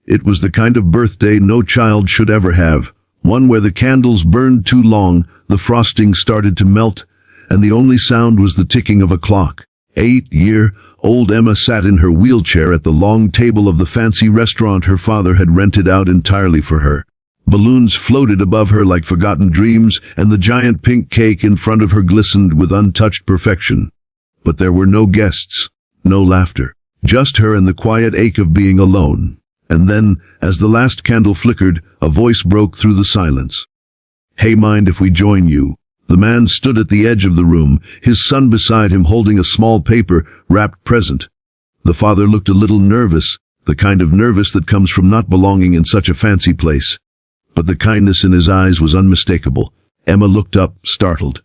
It was the kind of birthday no child should ever have, one where the candles burned too long, the frosting started to melt, and the only sound was the ticking of a clock. 8-year-old Emma sat in her wheelchair at the long table of the fancy restaurant her father had rented out entirely for her. Balloons floated above her like forgotten dreams, and the giant pink cake in front of her glistened with untouched perfection. But there were no guests, no laughter, just her and the quiet ache of being alone. And then, as the last candle flickered, a voice broke through the silence. "Hey, mind if we join you?" The man stood at the edge of the room, his son beside him holding a small paper-wrapped present. The father looked a little nervous, the kind of nervous that comes from not belonging in such a fancy place. But the kindness in his eyes was unmistakable. Emma looked up, startled.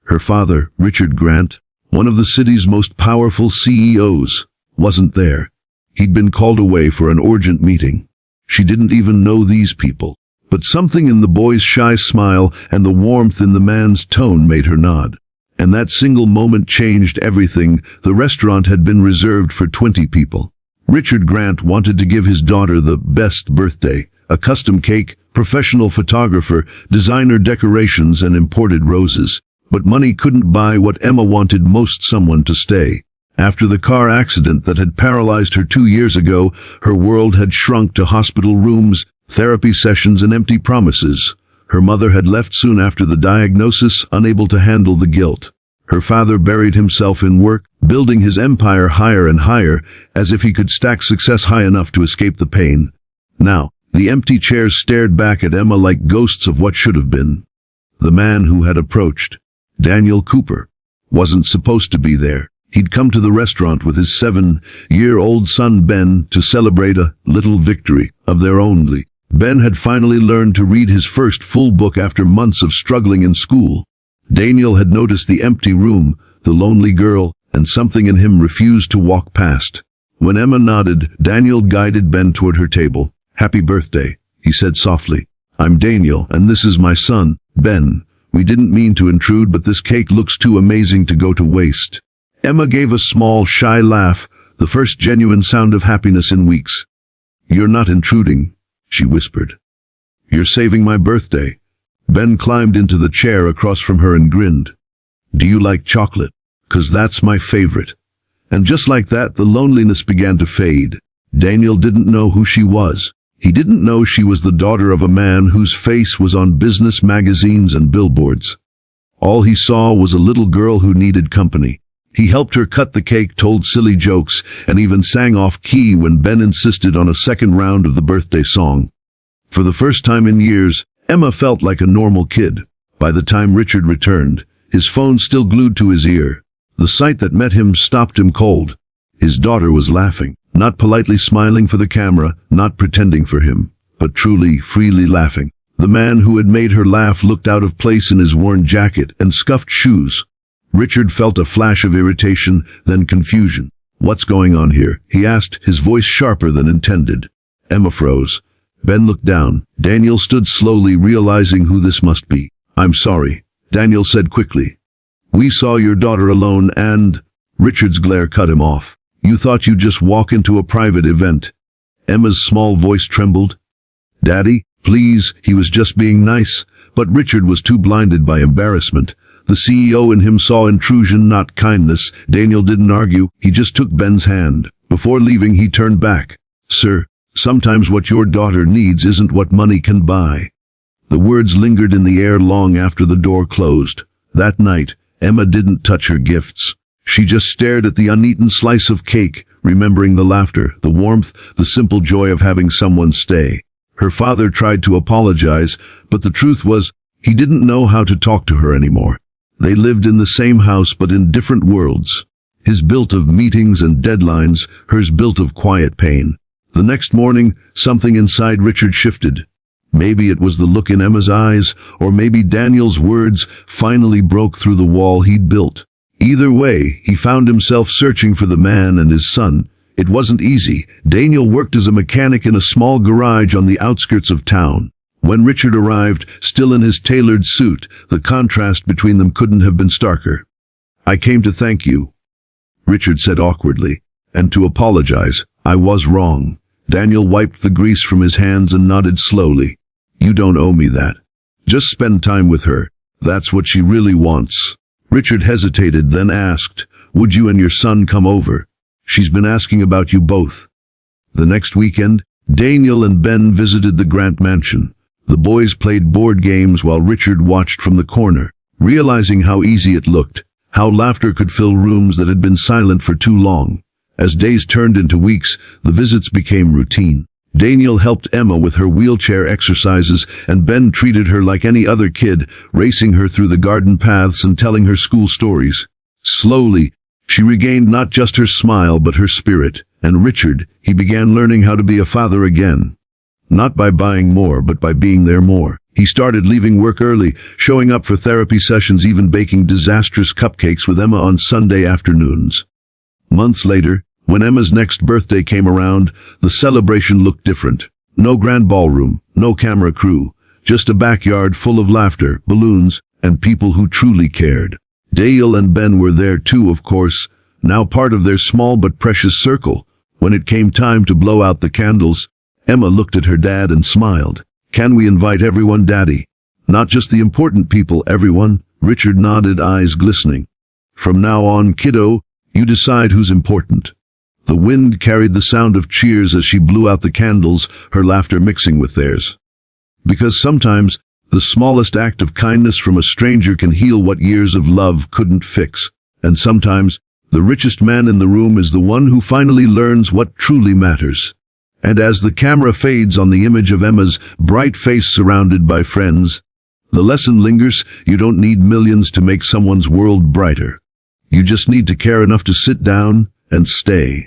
Her father, Richard Grant, one of the city's most powerful CEOs, wasn't there. He'd been called away for an urgent meeting. She didn't even know these people. But something in the boy's shy smile and the warmth in the man's tone made her nod. And that single moment changed everything. The restaurant had been reserved for 20 people. Richard Grant wanted to give his daughter the best birthday, a custom cake, professional photographer, designer decorations, and imported roses. But money couldn't buy what Emma wanted most: someone to stay. After the car accident that had paralyzed her 2 years ago, her world had shrunk to hospital rooms, therapy sessions, and empty promises. Her mother had left soon after the diagnosis, unable to handle the guilt. Her father buried himself in work, building his empire higher and higher, as if he could stack success high enough to escape the pain. Now, the empty chairs stared back at Emma like ghosts of what should have been. The man who had approached, Daniel Cooper, wasn't supposed to be there. He'd come to the restaurant with his 7-year-old son Ben to celebrate a little victory of their own. Ben had finally learned to read his first full book after months of struggling in school. Daniel had noticed the empty room, the lonely girl, and something in him refused to walk past. When Emma nodded, Daniel guided Ben toward her table. "Happy birthday," he said softly. "I'm Daniel, and this is my son, Ben. We didn't mean to intrude, but this cake looks too amazing to go to waste." Emma gave a small, shy laugh, the first genuine sound of happiness in weeks. "You're not intruding," she whispered. "You're saving my birthday." Ben climbed into the chair across from her and grinned. "Do you like chocolate? 'Cause that's my favorite." And just like that, the loneliness began to fade. Daniel didn't know who she was. He didn't know she was the daughter of a man whose face was on business magazines and billboards. All he saw was a little girl who needed company. He helped her cut the cake, told silly jokes, and even sang off-key when Ben insisted on a second round of the birthday song. For the first time in years, Emma felt like a normal kid. By the time Richard returned, his phone still glued to his ear. The sight that met him stopped him cold. His daughter was laughing, not politely smiling for the camera, not pretending for him, but truly, freely laughing. The man who had made her laugh looked out of place in his worn jacket and scuffed shoes. Richard felt a flash of irritation, then confusion. "What's going on here?" he asked, his voice sharper than intended. Emma froze. Ben looked down. Daniel stood slowly, realizing who this must be. "I'm sorry," Daniel said quickly. "We saw your daughter alone and—" Richard's glare cut him off. "You thought you'd just walk into a private event." Emma's small voice trembled. "Daddy, please," he was just being nice, but Richard was too blinded by embarrassment. The CEO in him saw intrusion, not kindness. Daniel didn't argue, he just took Ben's hand. Before leaving, he turned back. "Sir, sometimes what your daughter needs isn't what money can buy." The words lingered in the air long after the door closed. That night, Emma didn't touch her gifts. She just stared at the uneaten slice of cake, remembering the laughter, the warmth, the simple joy of having someone stay. Her father tried to apologize, but the truth was, he didn't know how to talk to her anymore. They lived in the same house but in different worlds. His built of meetings and deadlines, hers built of quiet pain. The next morning, something inside Richard shifted. Maybe it was the look in Emma's eyes, or maybe Daniel's words finally broke through the wall he'd built. Either way, he found himself searching for the man and his son. It wasn't easy. Daniel worked as a mechanic in a small garage on the outskirts of town. When Richard arrived, still in his tailored suit, the contrast between them couldn't have been starker. "I came to thank you," Richard said awkwardly, "and to apologize. I was wrong." Daniel wiped the grease from his hands and nodded slowly. You don't owe me that. Just spend time with her. That's what she really wants. Richard hesitated, then asked, would you and your son come over? She's been asking about you both. The next weekend, Daniel and Ben visited the Grant mansion. The boys played board games while Richard watched from the corner, realizing how easy it looked, how laughter could fill rooms that had been silent for too long. As days turned into weeks, the visits became routine. Daniel helped Emma with her wheelchair exercises, and Ben treated her like any other kid, racing her through the garden paths and telling her school stories. Slowly, she regained not just her smile but her spirit, and Richard, he began learning how to be a father again. Not by buying more, but by being there more. He started leaving work early, showing up for therapy sessions, even baking disastrous cupcakes with Emma on Sunday afternoons. Months later, when Emma's next birthday came around, the celebration looked different. No grand ballroom, no camera crew, just a backyard full of laughter, balloons, and people who truly cared. Dale and Ben were there too, of course, now part of their small but precious circle. When it came time to blow out the candles, Emma looked at her dad and smiled. Can we invite everyone, Daddy? Not just the important people, everyone? Richard nodded, eyes glistening. From now on, kiddo, you decide who's important. The wind carried the sound of cheers as she blew out the candles, her laughter mixing with theirs. Because sometimes, the smallest act of kindness from a stranger can heal what years of love couldn't fix. And sometimes, the richest man in the room is the one who finally learns what truly matters. And as the camera fades on the image of Emma's bright face surrounded by friends, the lesson lingers: you don't need millions to make someone's world brighter. You just need to care enough to sit down and stay.